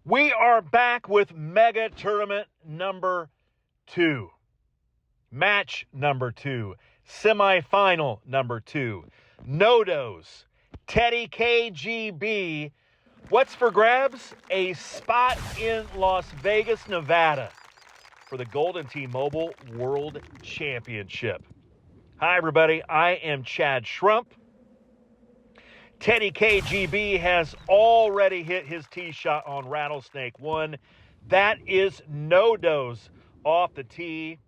We are back with Mega Tournament number 2. Match number 2. Semifinal number 2. Nodoz, TeddyKGB. What's for grabs? A spot in Las Vegas, Nevada for the Golden T-Mobile World Championship. Hi, everybody. I am Chad Schrump. TeddyKGB has already hit his tee shot on Rattlesnake 1. That is Nodoz off the tee.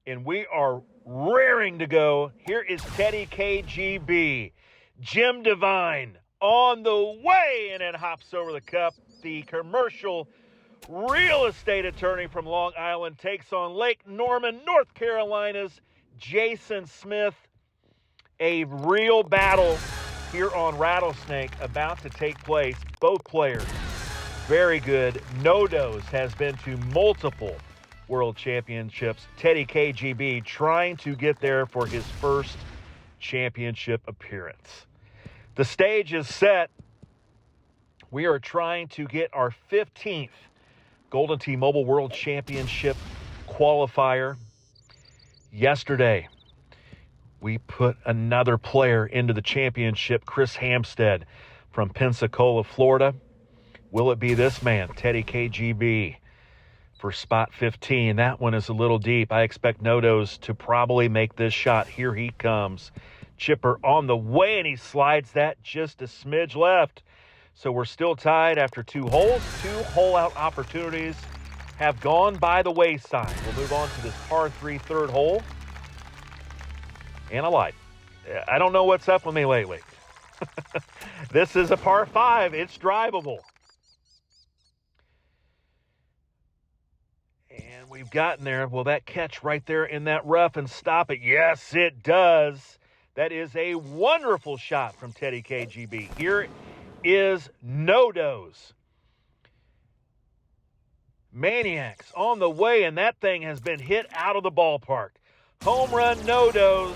And we are raring to go. Here is TeddyKGB. Jim Devine on the way, and it hops over the cup. The commercial real estate attorney from Long Island takes on Lake Norman, North Carolina's Jason Smith. A real battle here on Rattlesnake about to take place. Both players very good. Nodoz has been to multiple world championships. TeddyKGB trying to get there for his first championship appearance. The stage is set. We are trying to get our 15th Golden T-Mobile World Championship qualifier. Yesterday, we put another player into the championship, Chris Hampstead from Pensacola, Florida. Will it be this man, TeddyKGB, for spot 15? That one is a little deep. I expect Nodoz to probably make this shot. Here he comes. Chipper on the way, and he slides that just a smidge left. So we're still tied after 2 holes. 2 hole-out opportunities have gone by the wayside. We'll move on to this par 3 third hole. And I lied. I don't know what's up with me lately. This is a par 5. It's drivable. And we've gotten there. Will that catch right there in that rough and stop it? Yes, it does. That is a wonderful shot from TeddyKGB. Here is Nodoz. Maniacs on the way, and that thing has been hit out of the ballpark. Home run, Nodoz.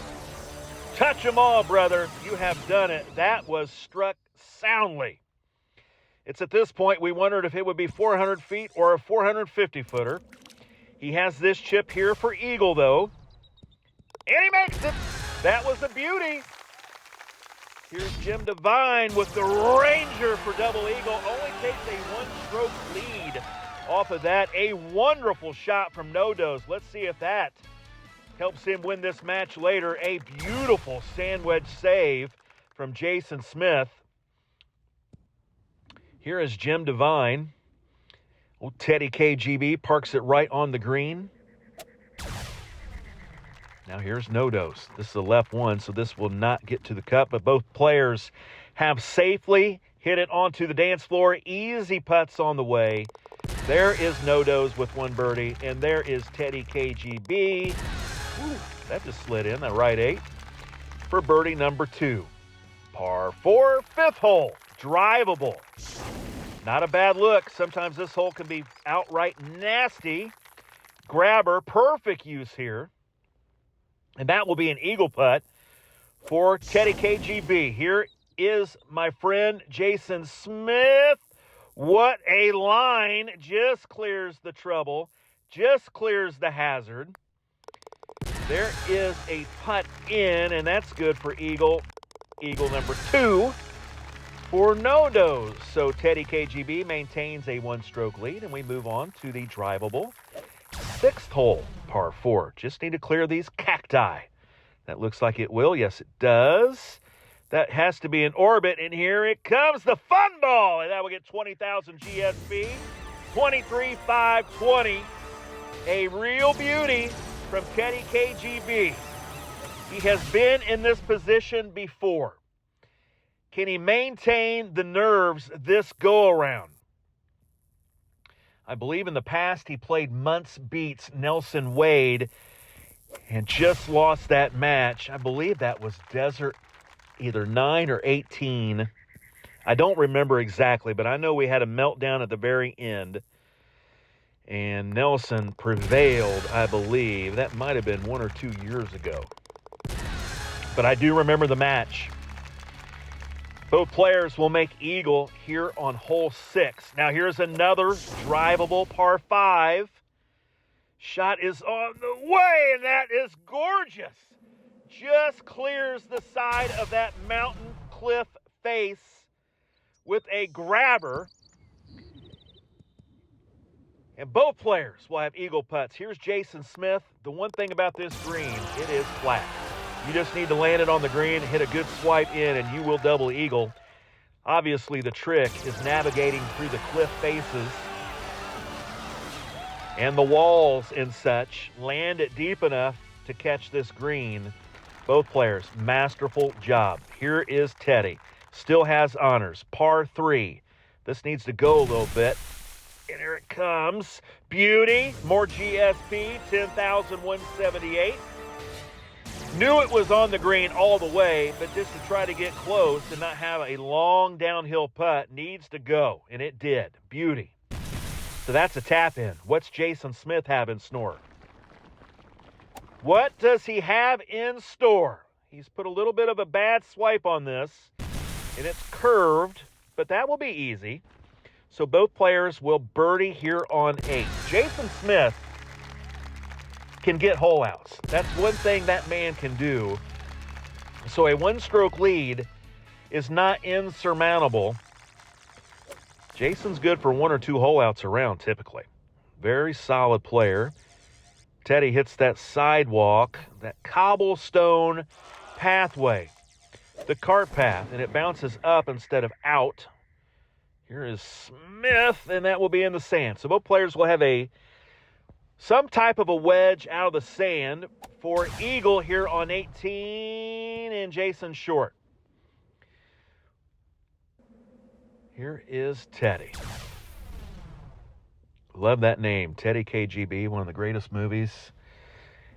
Touch them all, brother. You have done it. That was struck soundly. It's at this point we wondered if it would be 400 feet or a 450-footer. He has this chip here for eagle, though. And he makes it. That was a beauty. Here's Jim Devine with the Ranger for double eagle. Only takes a 1-stroke lead off of that. A wonderful shot from Nodoz. Let's see if that helps him win this match later. A beautiful sand wedge save from Jason Smith. Here is Jim Devine. Old TeddyKGB parks it right on the green. Now here's Nodoz. This is the left one, so this will not get to the cup, but both players have safely hit it onto the dance floor. Easy putts on the way. There is Nodoz with 1 birdie, and there is TeddyKGB. Ooh, that just slid in, that right 8, for birdie number 2. Par 4, 5th hole, drivable. Not a bad look. Sometimes this hole can be outright nasty. Grabber, perfect use here. And that will be an eagle putt for TeddyKGB. Here is my friend Jason Smith. What a line. Just clears the trouble. Just clears the hazard. There is a putt in, and that's good for eagle. Eagle number 2 for Nodoz. So TeddyKGB maintains a 1-stroke lead, and we move on to the drivable 6th hole, par 4. Just need to clear these cacti. That looks like it will. Yes, it does. That has to be in orbit, and here it comes, the fun ball, and that will get 20,000 GSP. 23,520. A real beauty from TeddyKGB. He has been in this position before. Can he maintain the nerves this go-around? I believe in the past he played Muntz beats Nelson Wade and just lost that match. I believe that was Desert either 9 or 18. I don't remember exactly, but I know we had a meltdown at the very end. And Nelson prevailed, I believe. That might have been 1 or 2 years ago. But I do remember the match. Both players will make eagle here on hole 6. Now here's another drivable par 5. Shot is on the way, and that is gorgeous. Just clears the side of that mountain cliff face with a grabber. And both players will have eagle putts. Here's Jason Smith. The one thing about this green, it is flat. You just need to land it on the green, hit a good swipe in, and you will double eagle. Obviously, the trick is navigating through the cliff faces and the walls and such. Land it deep enough to catch this green. Both players, masterful job. Here is Teddy. Still has honors. Par 3. This needs to go a little bit. And here it comes. Beauty. More GSP. 10,178. Knew it was on the green all the way, but just to try to get close and not have a long downhill putt needs to go. And it did. Beauty. So that's a tap in. What's Jason Smith have in store? What does he have in store? He's put a little bit of a bad swipe on this, and it's curved, but that will be easy. So both players will birdie here on 8. Jason Smith can get hole outs. That's one thing that man can do. So a one-stroke lead is not insurmountable. Jason's good for 1 or 2 hole outs around typically. Very solid player. Teddy hits that sidewalk, that cobblestone pathway, the cart path, and it bounces up instead of out. Here is Smith, and that will be in the sand. So both players will have some type of a wedge out of the sand for eagle here on 18, and Jason short. Here is Teddy. Love that name, TeddyKGB, one of the greatest movies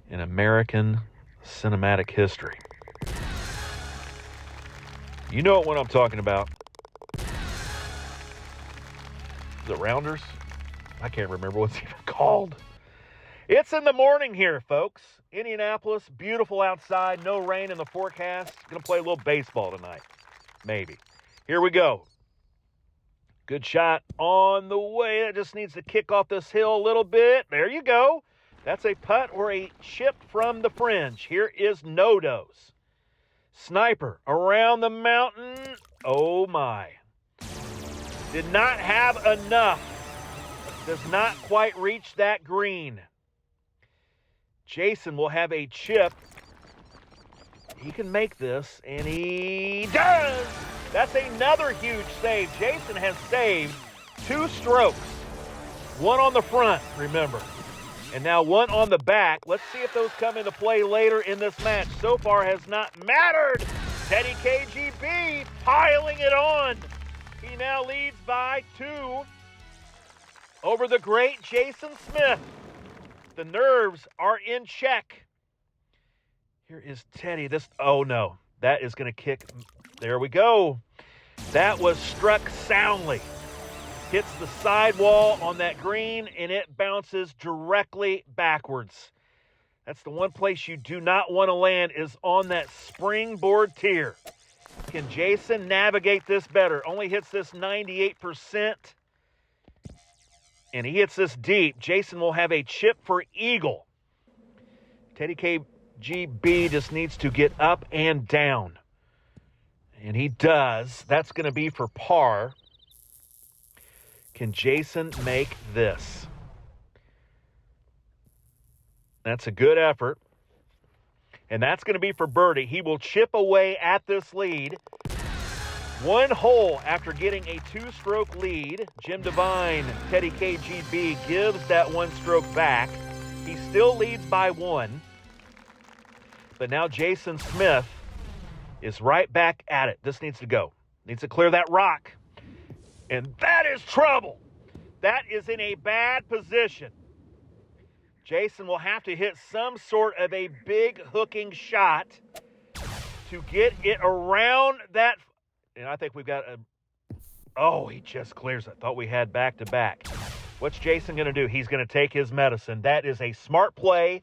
in American cinematic history. You know what I'm talking about. Is it Rounders? I can't remember what's even called. It's in the morning here, folks. Indianapolis, beautiful outside, no rain in the forecast. Gonna play a little baseball tonight, maybe. Here we go. Good shot on the way. That just needs to kick off this hill a little bit. There you go. That's a putt or a chip from the fringe. Here is Nodoz. Sniper around the mountain. Oh, my. Did not have enough. Does not quite reach that green. Jason will have a chip. He can make this, and he does. That's another huge save. Jason has saved 2 strokes. 1 on the front, remember. And now 1 on the back. Let's see if those come into play later in this match. So far has not mattered. TeddyKGB piling it on. He now leads by 2 over the great Jason Smith. The nerves are in check. Here is Teddy. Oh no, that is going to kick. There we go. That was struck soundly. Hits the sidewall on that green, and it bounces directly backwards. That's the one place you do not want to land, is on that springboard tier. Can Jason navigate this better? Only hits this 98%. And he hits this deep. Jason will have a chip for eagle. TeddyKGB just needs to get up and down. And he does. That's going to be for par. Can Jason make this? That's a good effort. And that's going to be for birdie. He will chip away at this lead. 1 hole after getting a 2-stroke lead. Jim Devine, TeddyKGB, gives that 1 stroke back. He still leads by 1. But now Jason Smith is right back at it. This needs to go. Needs to clear that rock. And that is trouble. That is in a bad position. Jason will have to hit some sort of a big hooking shot to get it around that. And I think we've got a... Oh, he just clears it. Thought we had back-to-back. What's Jason going to do? He's going to take his medicine. That is a smart play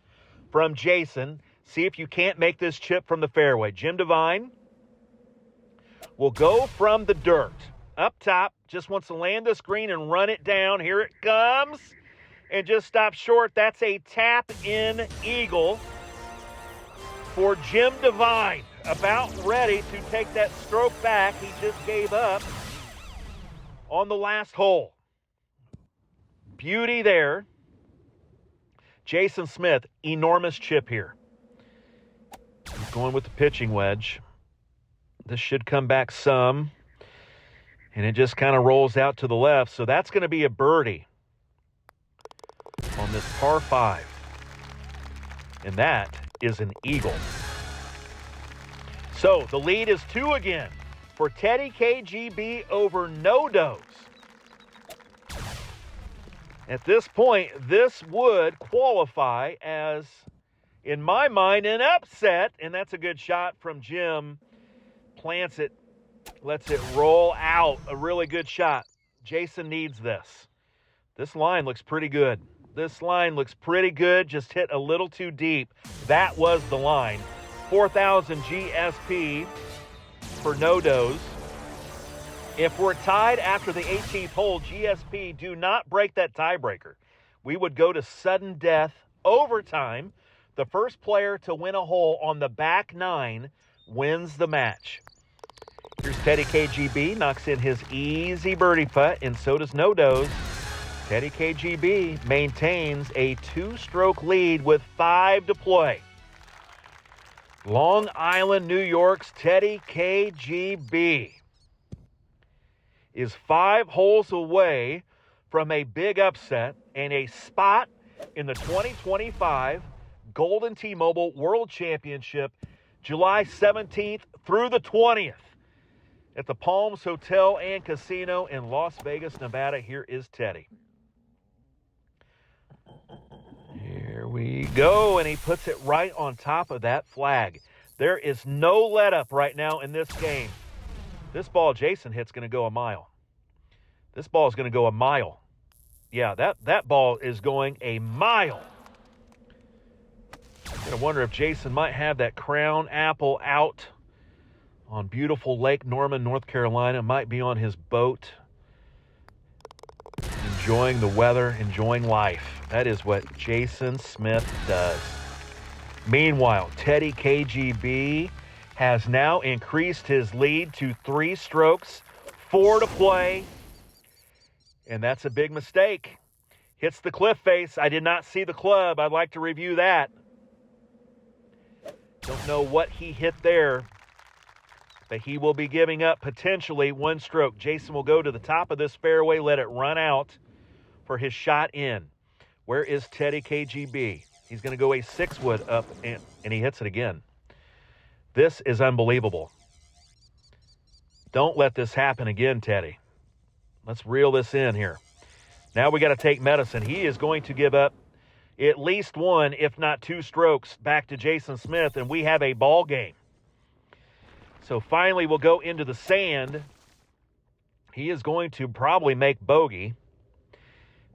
from Jason. See if you can't make this chip from the fairway. Jim Devine will go from the dirt. Up top, just wants to land this green and run it down. Here it comes. And just stop short. That's a tap-in eagle for Jim Devine. About ready to take that stroke back. He just gave up on the last hole. Beauty there. Jason Smith, enormous chip here. He's going with the pitching wedge. This should come back some. And it just kind of rolls out to the left. So that's going to be a birdie on this par 5. And that is an eagle. So the lead is 2 again for TeddyKGB over Nodoz. At this point, this would qualify as, in my mind, an upset. And that's a good shot from Jim. Plants it, lets it roll out. A really good shot. Jason needs this. This line looks pretty good. This line looks pretty good. Just hit a little too deep. That was the line. 4,000 GSP for Nodoz. If we're tied after the 18th hole, GSP do not break that tiebreaker. We would go to sudden death overtime. The first player to win a hole on the back 9 wins the match. Here's TeddyKGB, knocks in his easy birdie putt, and so does Nodoz. TeddyKGB maintains a 2-stroke lead with 5 to play. Long Island, New York's TeddyKGB is 5 holes away from a big upset and a spot in the 2025 Golden T-Mobile World Championship, July 17th through the 20th at the Palms Hotel and Casino in Las Vegas, Nevada. Here is Teddy. Here we go, and he puts it right on top of that flag. There is no let-up right now in this game. This ball Jason hit's going to go a mile. This ball is going to go a mile. Yeah, that ball is going a mile. I'm going to wonder if Jason might have that crown apple out on beautiful Lake Norman, North Carolina. Might be on his boat, enjoying the weather, enjoying life. That is what Jason Smith does. Meanwhile, TeddyKGB has now increased his lead to 3 strokes, 4 to play. And that's a big mistake. Hits the cliff face. I did not see the club. I'd like to review that. Don't know what he hit there, but he will be giving up potentially 1 stroke. Jason will go to the top of this fairway, let it run out for his shot in. Where is TeddyKGB? He's going to go a 6-wood up, and he hits it again. This is unbelievable. Don't let this happen again, Teddy. Let's reel this in here. Now we got to take medicine. He is going to give up at least 1, if not 2 strokes back to Jason Smith, and we have a ball game. So finally we'll go into the sand. He is going to probably make bogey.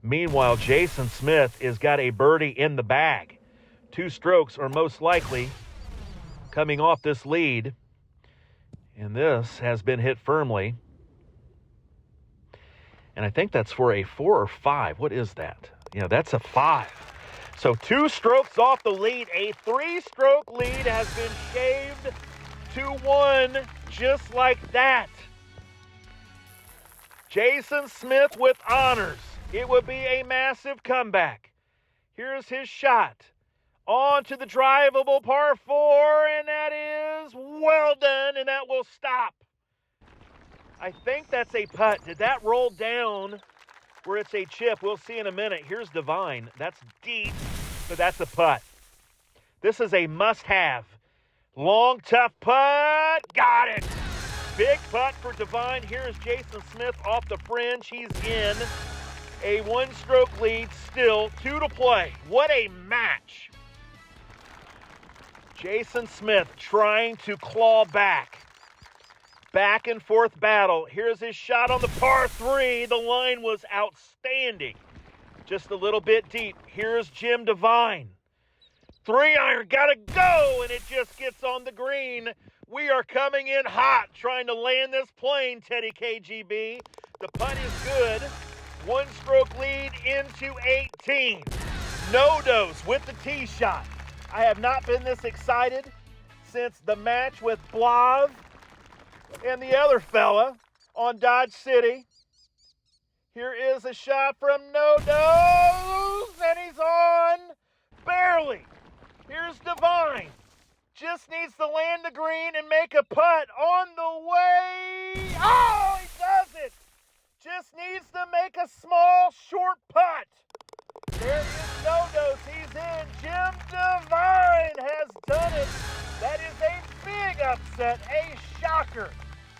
Meanwhile, Jason Smith has got a birdie in the bag. 2 strokes are most likely coming off this lead. And this has been hit firmly. And I think that's for a 4 or 5. What is that? Yeah, that's a 5. So 2 strokes off the lead. A 3-stroke lead has been shaved to 1 just like that. Jason Smith with honors. It would be a massive comeback. Here's his shot. On to the drivable par 4, and that is well done, and that will stop. I think that's a putt. Did that roll down where it's a chip? We'll see in a minute. Here's Devine. That's deep, but that's a putt. This is a must-have. Long, tough putt. Got it. Big putt for Devine. Here's Jason Smith off the fringe. He's in. A 1-stroke lead still. 2 to play. What a match. Jason Smith trying to claw back. Back and forth battle. Here's his shot on the par 3. The line was outstanding. Just a little bit deep. Here's Jim Devine. 3-iron, gotta go, and it just gets on the green We are coming in hot trying to land this plane, TeddyKGB. The putt is good. 1-stroke lead into 18. Nodoz with the tee shot. I have not been this excited since the match with Blav and the other fella on Dodge City. Here is a shot from Nodoz, and he's on. Barely. Here's Divine. Just needs to land the green and make a putt on the way. Oh, he does it. Just needs to make a small, short putt. There is Nodoz. He's in. Jim Divine has done it. That is a big upset, a shocker,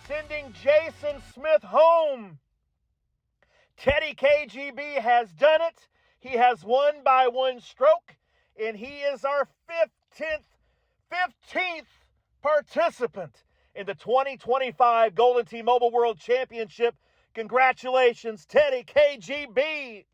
sending Jason Smith home. TeddyKGB has done it. He has won by 1 stroke, and he is our 15th participant in the 2025 Golden T-Mobile World Championship. Congratulations, TeddyKGB.